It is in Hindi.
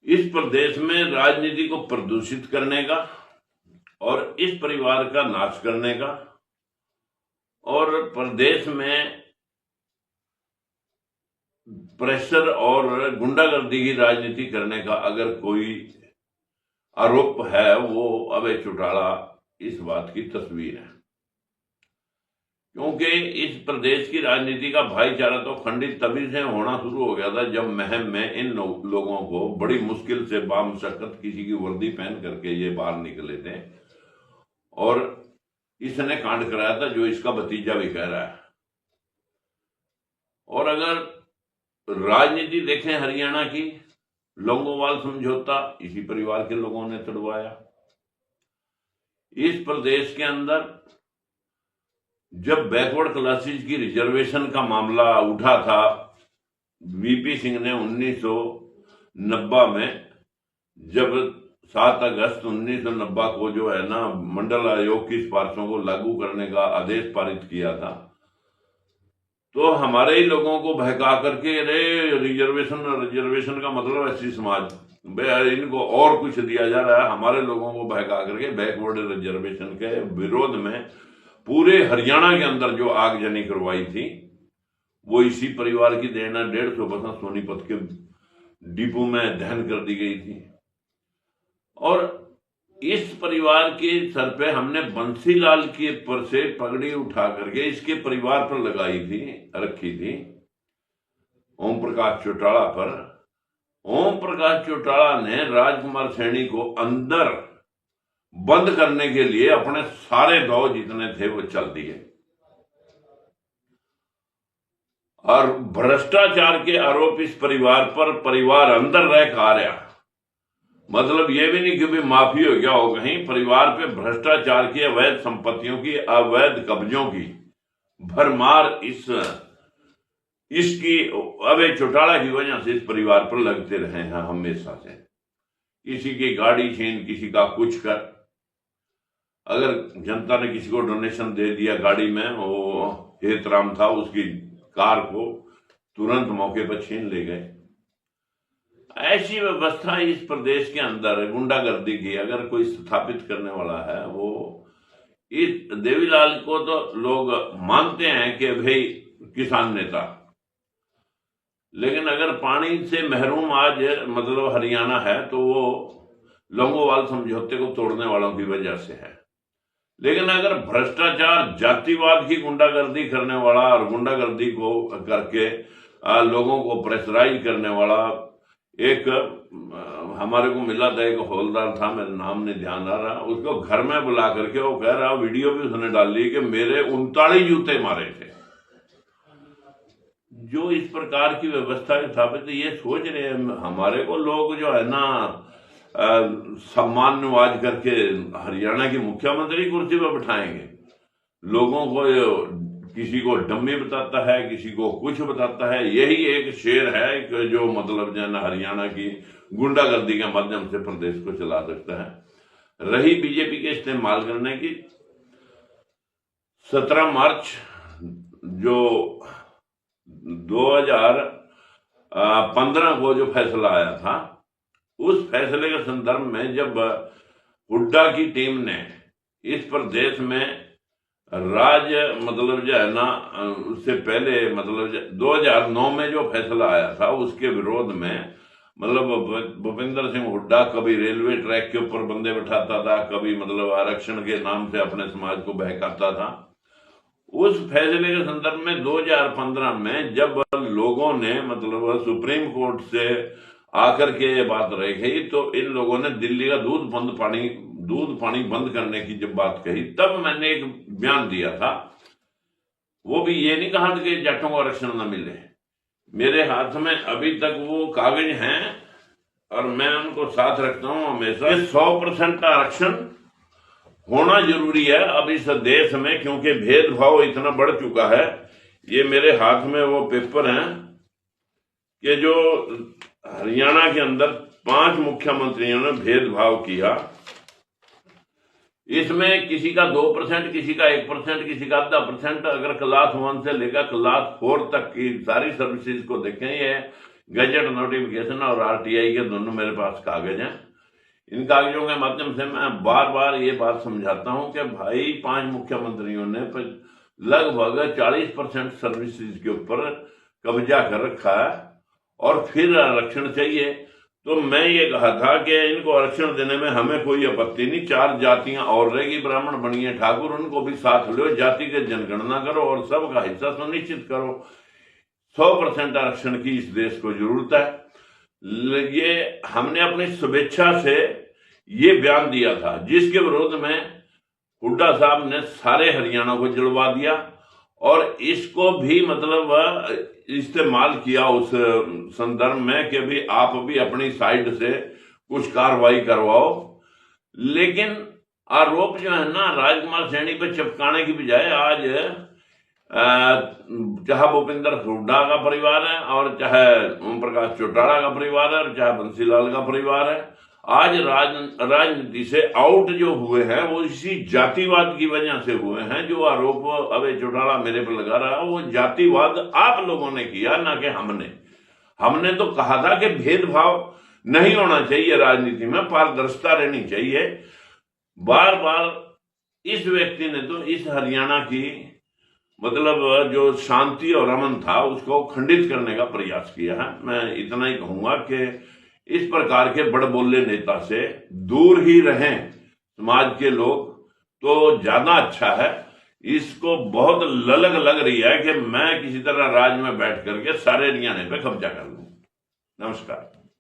इस प्रदेश में राजनीति को प्रदूषित करने का और इस परिवार का नाश करने का और प्रदेश में प्रेशर और गुंडागर्दी की राजनीति करने का अगर कोई आरोप है वो अभय चौटाला इस बात की तस्वीर है। क्योंकि इस प्रदेश की राजनीति का भाईचारा तो खंडित तभी से होना शुरू हो गया था जब महम में इन लोगों को बड़ी मुश्किल से बामशक्कत किसी की वर्दी पहन करके ये बाहर निकले थे और इसने कांड कराया था जो इसका भतीजा भी कह रहा है। और अगर राजनीति देखें हरियाणा की, लौंगोवाल समझौता इसी परिवार के लोगों ने तोड़वाया। इस प्रदेश के अंदर जब बैकवर्ड क्लासेस की रिजर्वेशन का मामला उठा था, वीपी सिंह ने 1990 में जब 7 अगस्त 1990 को जो है ना मंडल आयोग की सिफारिशों को लागू करने का आदेश पारित किया था, तो हमारे ही लोगों को बहका करके अरे रिजर्वेशन का मतलब ऐसी समाज, इनको और कुछ दिया जा रहा है। हमारे लोगों को बहका करके बैकवर्ड रिजर्वेशन के विरोध में पूरे हरियाणा के अंदर जो आगजनी करवाई थी वो इसी परिवार की देना। 150 बसें सोनीपत के डिपो में दहन कर दी गई थी और इस परिवार के सर पे हमने बंसीलाल के पर से पगड़ी उठा करके इसके परिवार पर लगाई थी, रखी थी ओम प्रकाश चौटाला पर। ओम प्रकाश चौटाला ने राजकुमार सैनी को अंदर बंद करने के लिए अपने सारे दाव जितने थे वो चल दिए और भ्रष्टाचार के आरोप इस परिवार पर परिवार अंदर रह कार्य, मतलब ये भी नहीं कि भी माफी हो गया हो, कहीं परिवार पे भ्रष्टाचार की, अवैध संपत्तियों की, अवैध कब्जों की भरमार इसकी अभय चौटाला की वजह से इस परिवार पर लगते रहे हैं हमेशा से। किसी की गाड़ी छीन, किसी का कुछ कर, अगर जनता ने किसी को डोनेशन दे दिया गाड़ी में, वो हेतराम था, उसकी कार को तुरंत मौके पर छीन ले गए। ऐसी व्यवस्था इस प्रदेश के अंदर गुंडागर्दी की अगर कोई स्थापित करने वाला है, वो इस देवीलाल को तो लोग मानते हैं कि भाई किसान नेता, लेकिन अगर पानी से महरूम आज मतलब हरियाणा है तो वो लौंगोवाल समझौते को तोड़ने वालों की वजह से है। लेकिन अगर भ्रष्टाचार, जातिवाद की गुंडागर्दी करने वाला और गुंडागर्दी को करके लोगों को प्रेशराइज करने वाला एक हमारे को मिला था, एक हौलदार था, मेरा नाम नहीं ध्यान आ रहा, उसको घर में बुला करके वो कह रहा, वीडियो भी उसने डाल ली कि मेरे 39 जूते मारे थे। जो इस प्रकार की व्यवस्था स्थापित, ये सोच रहे हैं हमारे को लोग जो है ना सम्मान नवाज करके हरियाणा की मुख्यमंत्री कुर्सी पर बिठाएंगे। लोगों को किसी को डम्मी बताता है, किसी को कुछ बताता है। यही एक शेर है कि जो मतलब जो है हरियाणा की गुंडागर्दी के माध्यम से प्रदेश को चला सकता है। रही बीजेपी के इस्तेमाल करने की, 17 मार्च जो 2015 को जो फैसला आया था, उस फैसले के संदर्भ में जब हुड्डा की टीम ने इस प्रदेश में मतलब जो है ना, उससे पहले मतलब 2009 में जो फैसला आया था उसके विरोध में, मतलब भूपेंद्र सिंह हुड्डा कभी रेलवे ट्रैक के ऊपर बंदे बैठाता था, कभी मतलब आरक्षण के नाम से अपने समाज को बहकाता था। उस फैसले के संदर्भ में 2015 में जब लोगों ने मतलब सुप्रीम कोर्ट से आकर के ये बात रही गई, तो इन लोगों ने दिल्ली का दूध पानी बंद करने की जब बात कही, तब मैंने एक बयान दिया था। वो भी ये नहीं कहा कि जाटों को आरक्षण न मिले। मेरे हाथ में अभी तक वो कागज हैं और मैं उनको साथ रखता हूं हमेशा। 100% आरक्षण होना जरूरी है अब इस देश में, क्योंकि भेदभाव इतना बढ़ चुका है। ये मेरे हाथ में वो पेपर हैं कि जो हरियाणा के अंदर 5 मुख्यमंत्रियों ने भेदभाव किया। इसमें किसी का 2%, किसी का 1%, किसी का 0.5%। अगर क्लास 1 से लेकर क्लास 4 तक की सारी सर्विसेज को देखें, ये गजट नोटिफिकेशन और आरटीआई के दोनों मेरे पास कागज हैं। इन कागजों के माध्यम से मैं बार बार ये बात समझाता हूं कि भाई 5 मुख्यमंत्रियों ने लगभग 40% सर्विसेज के ऊपर कब्जा कर रखा है और फिर आरक्षण चाहिए। तो मैं ये कहा था कि इनको आरक्षण देने में हमें कोई आपत्ति नहीं, 4 जातियां और रहेगी, ब्राह्मण बनिए ठाकुर, उनको भी साथ लो, जाति के जनगणना करो और सबका हिस्सा सुनिश्चित करो। 100% आरक्षण की इस देश को जरूरत है। ये हमने अपनी शुभेच्छा से ये बयान दिया था, जिसके विरोध में हुड्डा साहब ने सारे हरियाणा को जलवा दिया और इसको भी मतलब इस्तेमाल किया उस संदर्भ में कि भी आप भी अपनी साइड से कुछ कार्रवाई करवाओ। लेकिन आरोप जो है ना राजकुमार सैनी पे चिपकाने की बजाय आज चाहे भूपेंद्र हुड्डा का परिवार है और चाहे ओम प्रकाश चौटाला का परिवार है और चाहे बंसीलाल का परिवार है, आज राजनीति से आउट जो हुए हैं वो इसी जातिवाद की वजह से हुए हैं। जो आरोप अभय चौटाला मेरे पर लगा रहा है वो जातिवाद आप लोगों ने किया, ना कि हमने तो कहा था कि भेदभाव नहीं होना चाहिए, राजनीति में पारदर्शिता रहनी चाहिए। बार बार इस व्यक्ति ने तो इस हरियाणा की मतलब जो शांति और अमन था उसको खंडित करने का प्रयास किया है। मैं इतना ही कहूंगा कि इस प्रकार के बड़बोले नेता से दूर ही रहें समाज के लोग, तो ज्यादा अच्छा है। इसको बहुत ललक लग रही है कि मैं किसी तरह राज में बैठ करके सारे हरियाणा पे कब्जा कर लूं। नमस्कार।